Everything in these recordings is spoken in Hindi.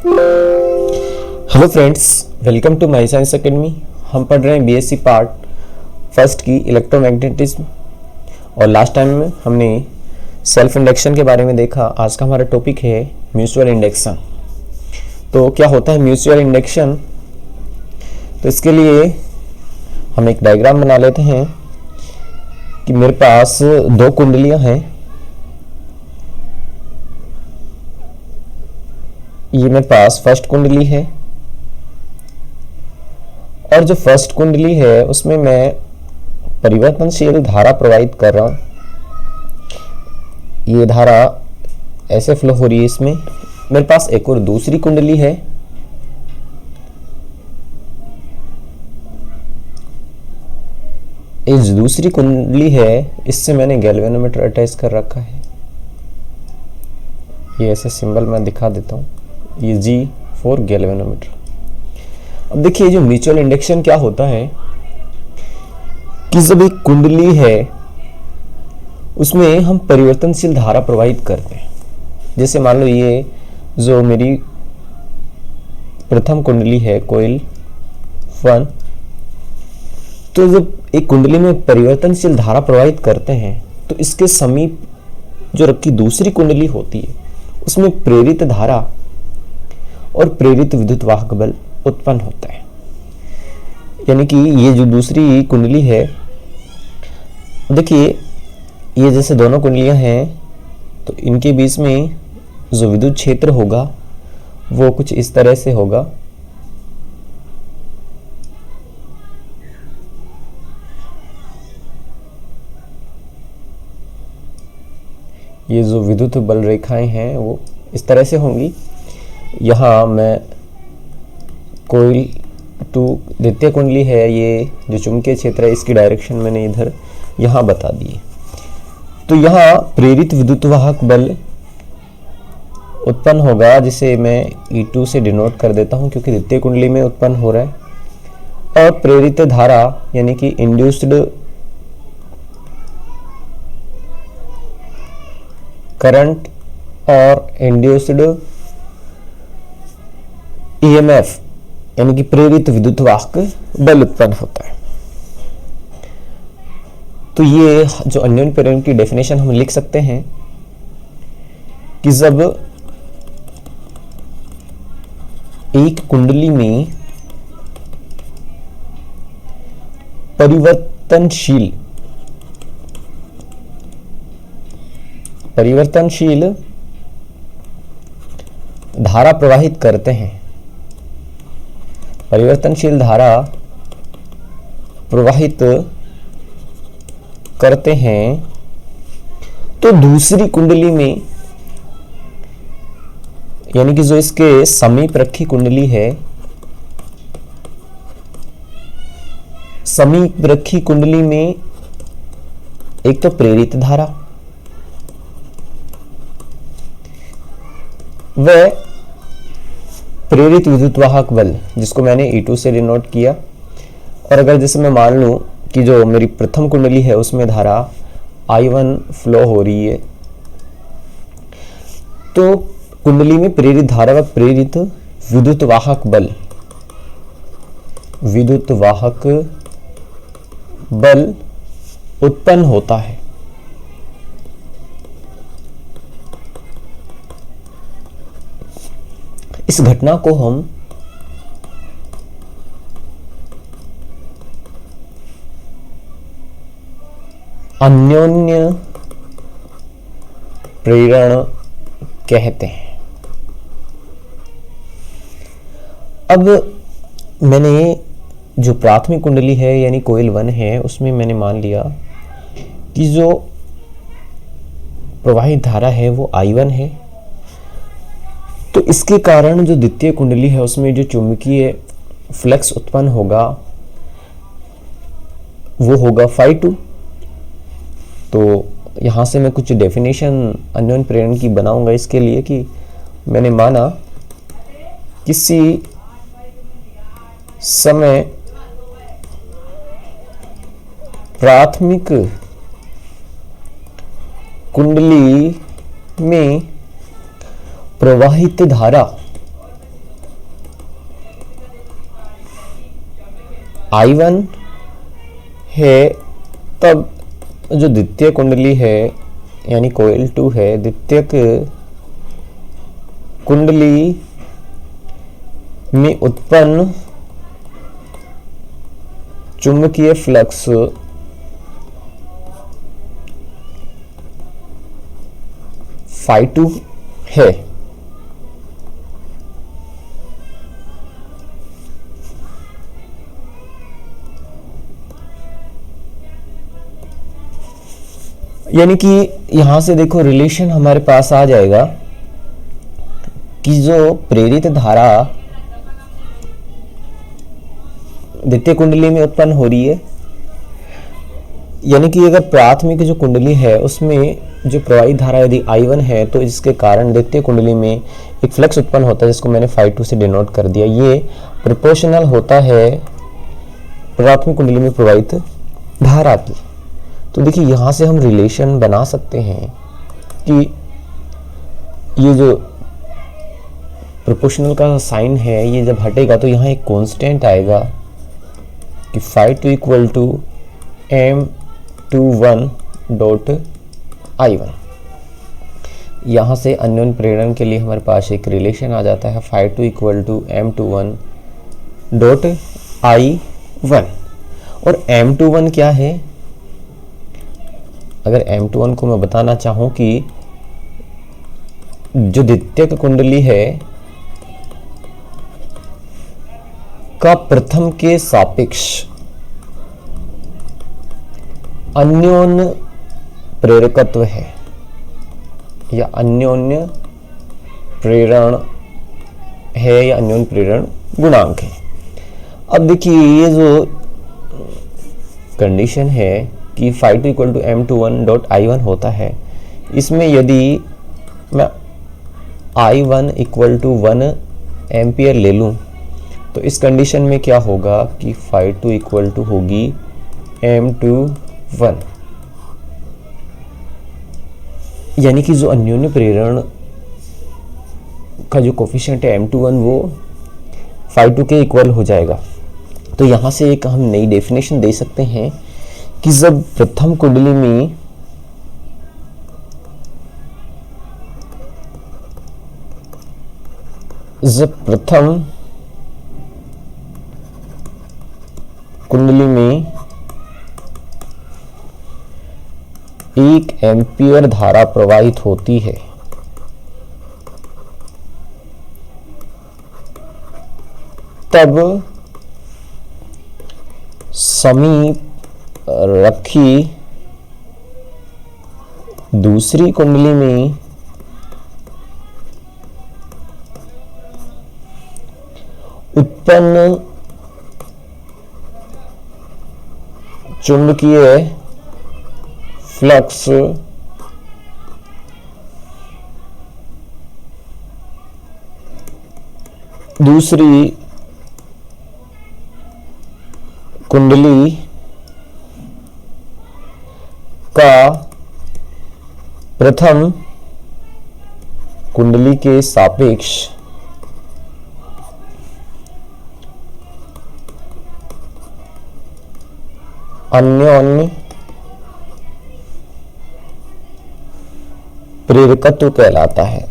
Hello friends, welcome to my science academy. हम पढ़ रहे हैं बीएससी पार्ट फर्स्ट की इलेक्ट्रोमैग्नेटिज्म और लास्ट टाइम में हमने सेल्फ इंडक्शन के बारे में देखा। आज का हमारा टॉपिक है म्यूचुअल इंडक्शन। तो क्या होता है म्यूचुअल इंडक्शन? तो इसके लिए हम एक डायग्राम बना लेते हैं कि मेरे पास दो कुंडलियां हैं। ये मेरे पास फर्स्ट कुंडली है और जो फर्स्ट कुंडली है उसमें मैं परिवर्तनशील धारा प्रवाहित कर रहा हूं। ये धारा ऐसे फ्लो हो रही है। इसमें मेरे पास एक और दूसरी कुंडली है। इस दूसरी कुंडली है, इससे मैंने गैल्वेनोमीटर अटैच कर रखा है। ये ऐसे सिंबल मैं दिखा देता हूं। ये G4 गैल्वेनोमीटर। अब देखिए जो म्यूचुअल इंडक्शन क्या होता है कि जब एक कुंडली है उसमें हम परिवर्तनशील धारा प्रवाहित करते हैं। जैसे मान लो ये जो मेरी प्रथम कुंडली है कोइल 1, तो जब एक कुंडली में परिवर्तनशील धारा प्रवाहित करते हैं तो इसके समीप जो रखी दूसरी कुंडली होती है उसमें प्रेरित धारा और प्रेरित विद्युत वाहक बल उत्पन्न होता है। यानी कि ये जो दूसरी कुंडली है, देखिए ये जैसे दोनों कुंडलियां हैं तो इनके बीच में जो विद्युत क्षेत्र होगा वो कुछ इस तरह से होगा। ये जो विद्युत बल रेखाएं हैं वो इस तरह से होंगी। यहाँ मैं कोइल 2 द्वितीय कुंडली है, ये जो चुंबकीय क्षेत्र है इसकी डायरेक्शन मैंने इधर यहाँ बता दी है। तो यहाँ प्रेरित विद्युत वाहक बल उत्पन्न होगा, जिसे मैं E2 से डिनोट कर देता हूँ क्योंकि द्वितीय कुंडली में उत्पन्न हो रहा है। और प्रेरित धारा यानी कि इंड्यूस्ड करंट और इंड्यूस्ड EMF यानी कि प्रेरित विद्युत वाहक बल उत्पन्न होता है। तो ये जो अन्योन्य प्रेरण की डेफिनेशन हम लिख सकते हैं कि जब एक कुंडली में परिवर्तनशील धारा प्रवाहित करते हैं, परिवर्तनशील धारा प्रवाहित करते हैं तो दूसरी कुंडली में यानी कि जो इसके समीप रखी कुंडली है, समीप रखी कुंडली में एक तो प्रेरित धारा व प्रेरित विद्युत वाहक बल जिसको मैंने E2 से डिनोट किया। और अगर जैसे मैं मान लूं कि जो मेरी प्रथम कुंडली है उसमें धारा I1 फ्लो हो रही है, तो कुंडली में प्रेरित धारा व प्रेरित विद्युत वाहक बल उत्पन्न होता है। इस घटना को हम अन्योन्य प्रेरण कहते हैं। अब मैंने जो प्राथमिक कुंडली है यानी कोइल 1 है उसमें मैंने मान लिया कि जो प्रवाहित धारा है वो I1 है। तो इसके कारण जो द्वितीय कुंडली है उसमें जो चुंबकीय फ्लक्स उत्पन्न होगा वो होगा φ2। तो यहाँ से मैं कुछ डेफिनेशन अन्योन्य प्रेरण की बनाऊंगा इसके लिए कि मैंने माना किसी समय प्राथमिक कुंडली में प्रवाहित धारा I1 है, तब जो द्वितीय कुंडली है यानी कोइल 2 है, द्वितीयक कुंडली में उत्पन्न चुंबकीय फ्लक्स phi2 है। यानी कि यहां से देखो रिलेशन हमारे पास आ जाएगा कि जो प्रेरित धारा द्वितीय कुंडली में उत्पन्न हो रही है, यानी कि अगर प्राथमिक जो कुंडली है उसमें जो प्रवाहित धारा यदि I1 है, तो इसके कारण द्वितीय कुंडली में एक फ्लक्स उत्पन्न होता है जिसको मैंने phi2 से डिनोट कर दिया। ये प्रोपोर्शनल होता है प्राथमिक कुंडली में प्रवाहित धारा की। तो देखिए यहां से हम रिलेशन बना सकते हैं कि ये जो प्रोपोर्शनल का साइन है ये जब हटेगा तो यहाँ एक कांस्टेंट आएगा कि phi2 equal to M21 dot I1। यहाँ से अन्योन्य प्रेरण के लिए हमारे पास एक रिलेशन आ जाता है phi2 equal to M21 dot I1। और M21 क्या है? अगर M21 को मैं बताना चाहूं कि जो द्वितीयक कुंडली है का प्रथम के सापेक्ष अन्योन्य प्रेरकत्व है या अन्योन्य प्रेरण है या अन्योन्य प्रेरण गुणांक है। अब देखिए ये जो कंडीशन है कि phi2 equal to M21 dot I1 होता है, इसमें यदि मैं I1 इक्वल टू 1 एम्पियर ले लूं तो इस कंडीशन में क्या होगा कि phi2 इक्वल टू होगी M21, यानी कि जो अन्योन्य प्रेरण का जो कोफिशिएंट है M21 वो phi2 के इक्वल हो जाएगा। तो यहां से एक हम नई डेफिनेशन दे सकते हैं कि जब प्रथम कुंडली में एक एम्पियर धारा प्रवाहित होती है तब समीप रखी दूसरी कुंडली में उत्पन्न चुंबकीय फ्लक्स दूसरी कुंडली का प्रथम कुंडली के सापेक्ष अन्योन्य प्रेरकत्व कहलाता है।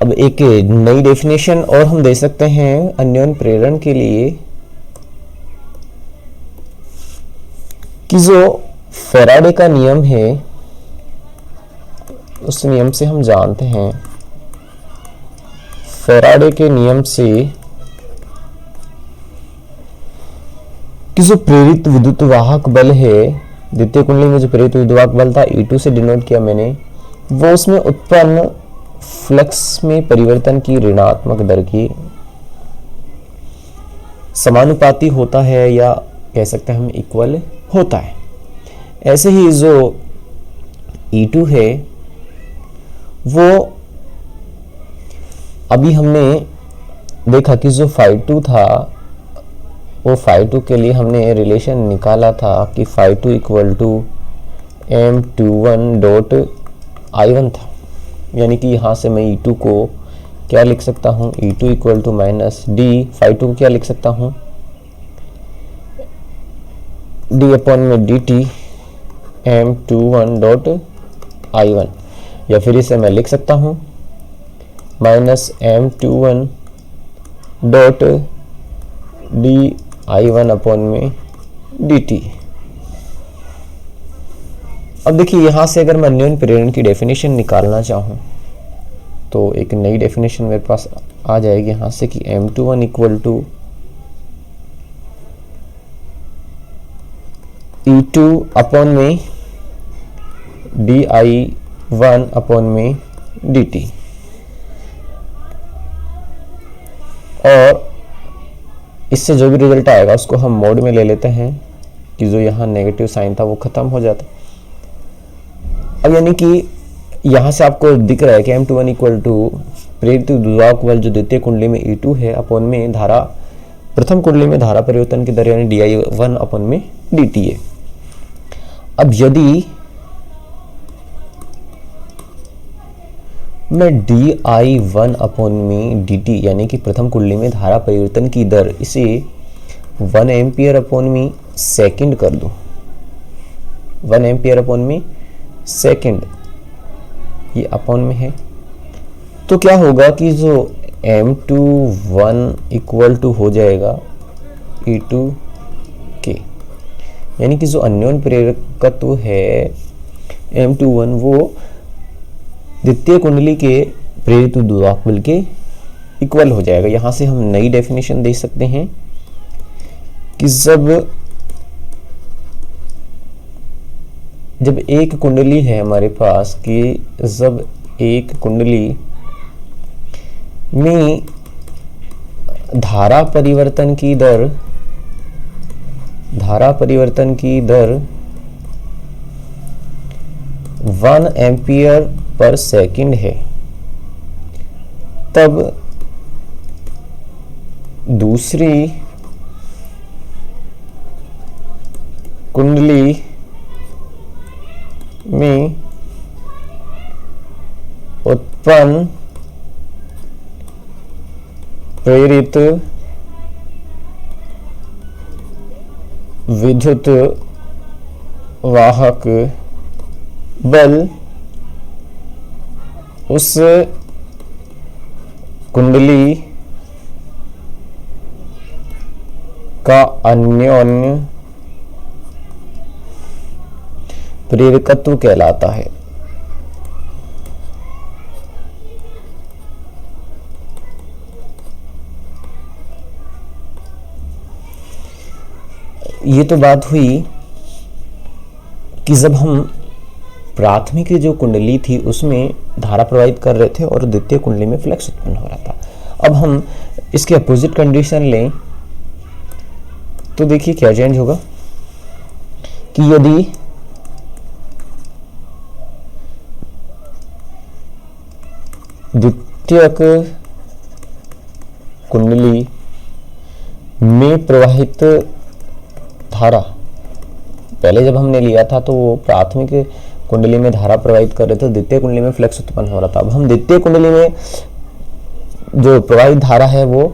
अब एक नई डेफिनेशन और हम दे सकते हैं अन्योन्य प्रेरण के लिए कि जो फैराडे का नियम है उस नियम से हम जानते हैं, फैराडे के नियम से कि जो प्रेरित विद्युत वाहक बल है, द्वितीय कुंडली में जो प्रेरित विद्युत वाहक बल था E2 से डिनोट किया मैंने, वो उसमें उत्पन्न फ्लक्स में परिवर्तन की ऋणात्मक दर की समानुपाती होता है या कह सकते हैं हम इक्वल होता है। ऐसे ही जो E2 है वो अभी हमने देखा कि जो phi2 था वो phi2 के लिए हमने रिलेशन निकाला था कि phi2 equal to M21 dot I1 था, यानी कि यहाँ से मैं E2 को क्या लिख सकता हूँ, E2 equal to minus D phi2 को क्या लिख सकता हूँ, d अपॉन में dt M21 डॉट I1, या फिर इसे मैं लिख सकता हूँ minus M21 dot di1 upon में dt। अब देखिए यहाँ से अगर मैं अन्योन्य प्रेरण की डेफिनेशन निकालना चाहूँ तो एक नई डेफिनेशन मेरे पास आ जाएगी यहाँ से कि M21 equal to E2 upon में di1 अपॉन में dt, और इससे जो भी रिजल्ट आएगा उसको हम मोड में ले लेते हैं कि जो यहाँ नेगेटिव साइन था वो खत्म हो जाता। अब यानी कि यहाँ से आपको दिख रहा है कि M21 इक्वल टू प्रेरित विद्युत बल जो द्वितीय कुंडली में E2 है अपॉन में धारा प्रथम कुंडली में धारा परिवर्तन की दर यानी di1 अपॉन में dt है। अब यदि मैं di1 अपॉन में dt यानी कि प्रथम कुंडली में धारा परिवर्तन की दर इसे 1 एम्पियर अपॉन में सेकंड कर दूं, 1 एम्पियर अपॉन में सेकंड, ये अपॉन में है, तो क्या होगा कि जो M21 इक्वल टू हो जाएगा E2 के, यानी कि जो अन्योन्य प्रेरकत्व है M21 वो द्वितीय कुंडली के प्रेरित विद्युत बल के इक्वल हो जाएगा। यहां से हम नई डेफिनेशन दे सकते हैं कि जब एक कुंडली है हमारे पास कि जब एक कुंडली में धारा परिवर्तन की दर 1 एम्पियर पर सेकंड है, तब दूसरी कुंडली में उत्पन्न प्रेरित विद्युत वाहक बल उस कुंडली का अन्योन्य प्रेरकत्व कहलाता है। ये तो बात हुई कि जब हम प्राथमिक जो कुंडली थी उसमें धारा प्रवाहित कर रहे थे और द्वितीय कुंडली में फ्लक्स उत्पन्न हो रहा था। अब हम इसके अपोजिट कंडीशन लें तो देखिए क्या चेंज होगा कि यदि द्वितीयक कुंडली में प्रवाहित धारा, पहले जब हमने लिया था तो वो प्राथमिक कुंडली में धारा प्रवाहित कर रहे थे, द्वितीय कुंडली में फ्लक्स उत्पन्न हो रहा था। अब हम द्वितीय कुंडली में जो प्रवाहित धारा है वो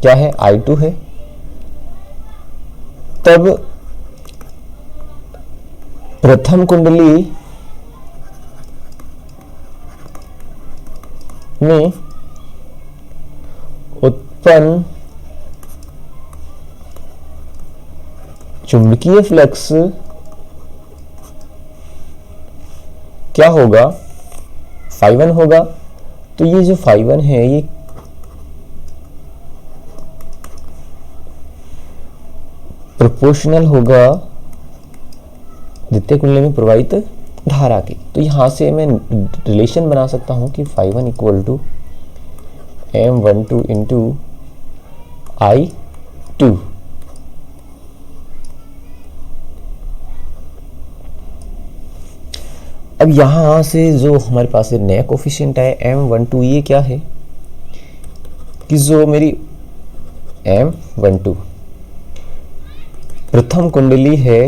क्या है, I2 है। तब प्रथम कुंडली में उत्पन्न चुंबकीय फ्लक्स क्या होगा, phi1 होगा। तो ये जो phi1 है ये प्रोपोर्शनल होगा द्वितीय कुंडली में प्रवाहित धारा की। तो यहां से मैं रिलेशन बना सकता हूं कि phi1 equal to M12 into I2। अब यहां से जो हमारे पास नया कोफिशिएंट है M12, ये क्या है कि जो मेरी M12 प्रथम कुंडली है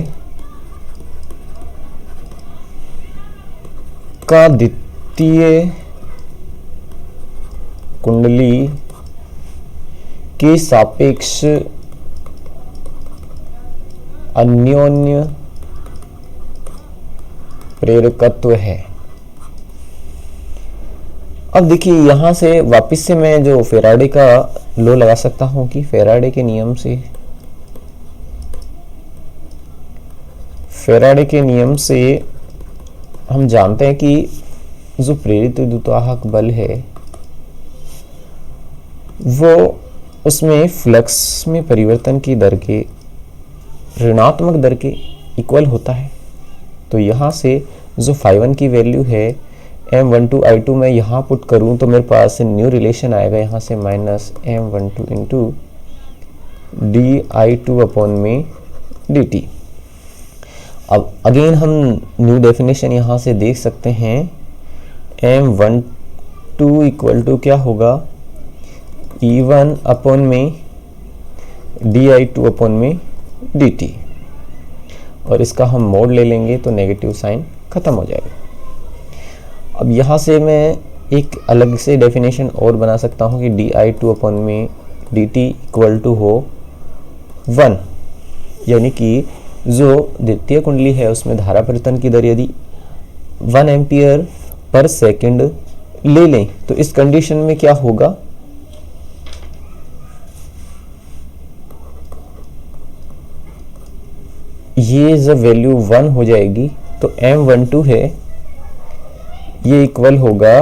का द्वितीय कुंडली के सापेक्ष अन्योन्य प्रेरकत्व है। अब देखिए यहां से वापस से मैं जो फेराडे का लॉ लगा सकता हूं कि फेराडे के नियम से हम जानते हैं कि जो प्रेरित विद्युत्वाहक बल है वो उसमें फ्लक्स में परिवर्तन की दर के ऋणात्मक दर के इक्वल होता है। तो यहाँ से जो φ1 की वैल्यू है m12I2 मैं यहाँ पुट करूँ तो मेरे पास न्यू रिलेशन आएगा यहाँ से minus m12 into di2 upon में dt। अब अगेन हम न्यू डेफिनेशन यहाँ से देख सकते हैं m12 इक्वल टू क्या होगा E1 अपॉन में di2 अपॉन में dt, और इसका हम मोड ले लेंगे तो नेगेटिव साइन खत्म हो जाएगा। अब यहाँ से मैं एक अलग से डेफिनेशन और बना सकता हूँ कि di2 अपॉन में dt इक्वल टू हो 1, यानी कि जो द्वितीय कुंडली है उसमें धारा परिवर्तन की दर यदि 1 एम्पियर पर सेकंड ले लें तो इस कंडीशन में क्या होगा, ये जब वैल्यू 1 हो जाएगी तो m12 है ये इक्वल होगा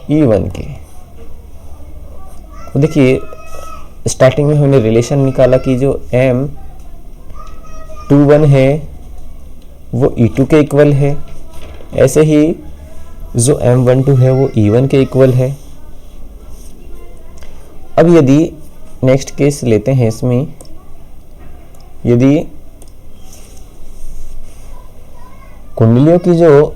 E1 के। तो देखिए स्टार्टिंग में हमने रिलेशन निकाला कि जो m21 है वो E2 के इक्वल है, ऐसे ही जो m12 है वो E1 के इक्वल है। अब यदि नेक्स्ट केस लेते हैं, इसमें यदि कुंडलियों की जो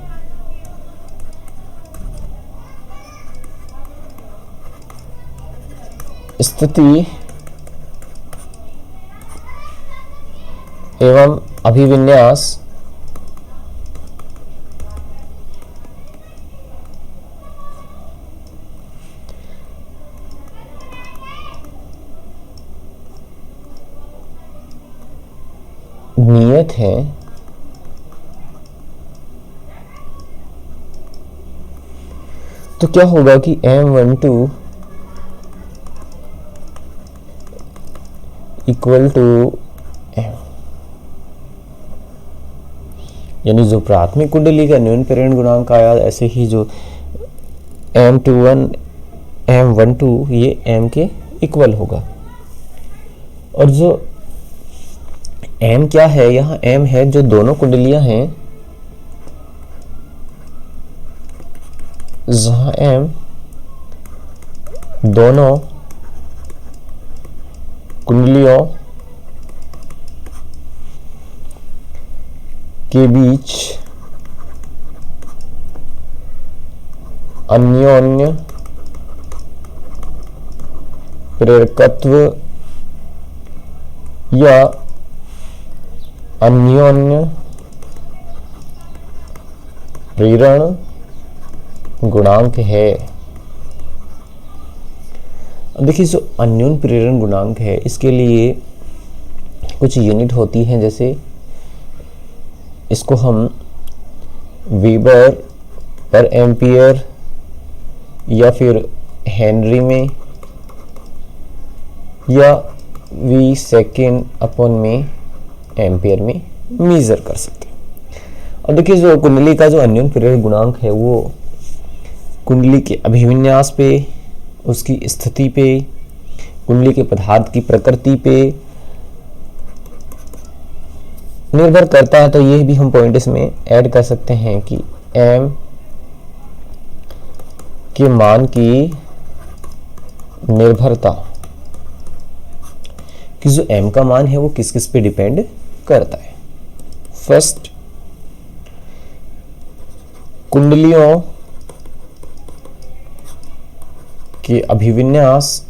स्थिति एवं अभिविन्यास नियत है तो क्या होगा कि m12 इक्वल टू m, यानी जो प्राथमिक कुंडली का न्यून प्रेरण गुणांक आया ऐसे ही जो m12 ये m के इक्वल होगा। और जो m क्या है, यहाँ m है जो दोनों कुंडलियां हैं, जहां m दोनों कुंडलियों के बीच अन्योन्य प्रेरकत्व या अन्योन्य प्रेरण गुणांक है। देखिए जो अन्योन्य प्रेरण गुणांक है इसके लिए कुछ यूनिट होती हैं, जैसे इसको हम वीबर पर एम्पियर या फिर हेनरी में या वी सेकेंड अपॉन में एम्पियर में मेजर कर सकते हैं। और देखिए जो कुंडली का जो अन्योन्य प्रेरण गुणांक है वो कुंडली के अभिविन्यास पे, उसकी स्थिति पे, कुंडली के पदार्थ की प्रकृति पे निर्भर करता है। तो ये भी हम पॉइंट इसमें ऐड कर सकते हैं कि m के मान की निर्भरता, कि जो m का मान है वो किस किस पे डिपेंड करता है। फर्स्ट, कुंडलियों के अभिविन्यास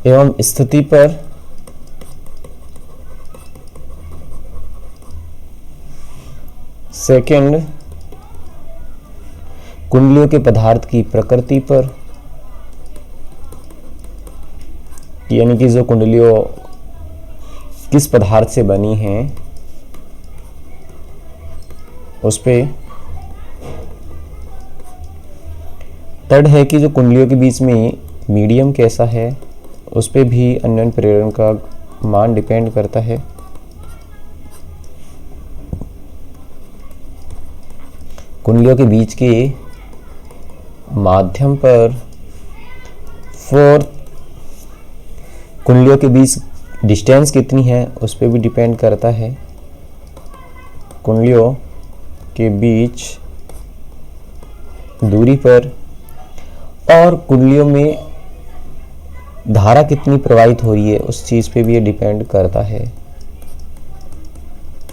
एवं स्थिति पर सेकंड, कुंडलियों के पदार्थ की प्रकृति पर, यानी कि जो कुंडलियों किस पदार्थ से बनी हैं उस पे। थर्ड है कि जो कुंडलियों के बीच में मीडियम कैसा है उस पे भी अन्योन्य प्रेरण का मान डिपेंड करता है। कुंडलियों के बीच के माध्यम पर। फोर्थ, कुंडलियों के बीच डिस्टेंस कितनी है उस पे भी डिपेंड करता है। कुंडलियों के बीच दूरी पर। और कुंडलियों में धारा कितनी प्रवाहित हो रही है उस चीज पे भी ये डिपेंड करता है।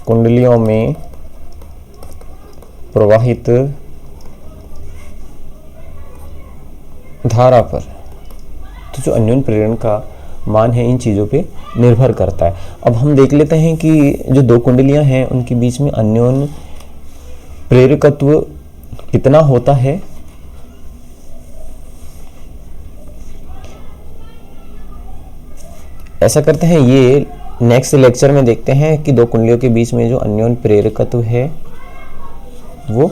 कुंडलियों में प्रवाहित धारा पर। तो जो अन्योन्य प्रेरण का मान है इन चीजों पे निर्भर करता है। अब हम देख लेते हैं कि जो दो कुंडलियां हैं उनके बीच में अन्योन्य प्रेरकत्व कितना होता है। ऐसा करते हैं, ये नेक्स्ट लेक्चर में देखते हैं कि दो कुंडलियों के बीच में जो अन्योन्य प्रेरकत्व है वो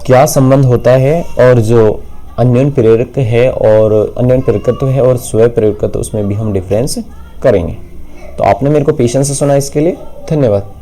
क्या संबंध होता है, और जो अन्योन्य प्रेरक है और अन्योन्य प्रेरकत्व है और स्वयं प्रेरकत्व उसमें भी हम डिफरेंस करेंगे। तो आपने मेरे को पेशेंस से सुना, इसके लिए धन्यवाद।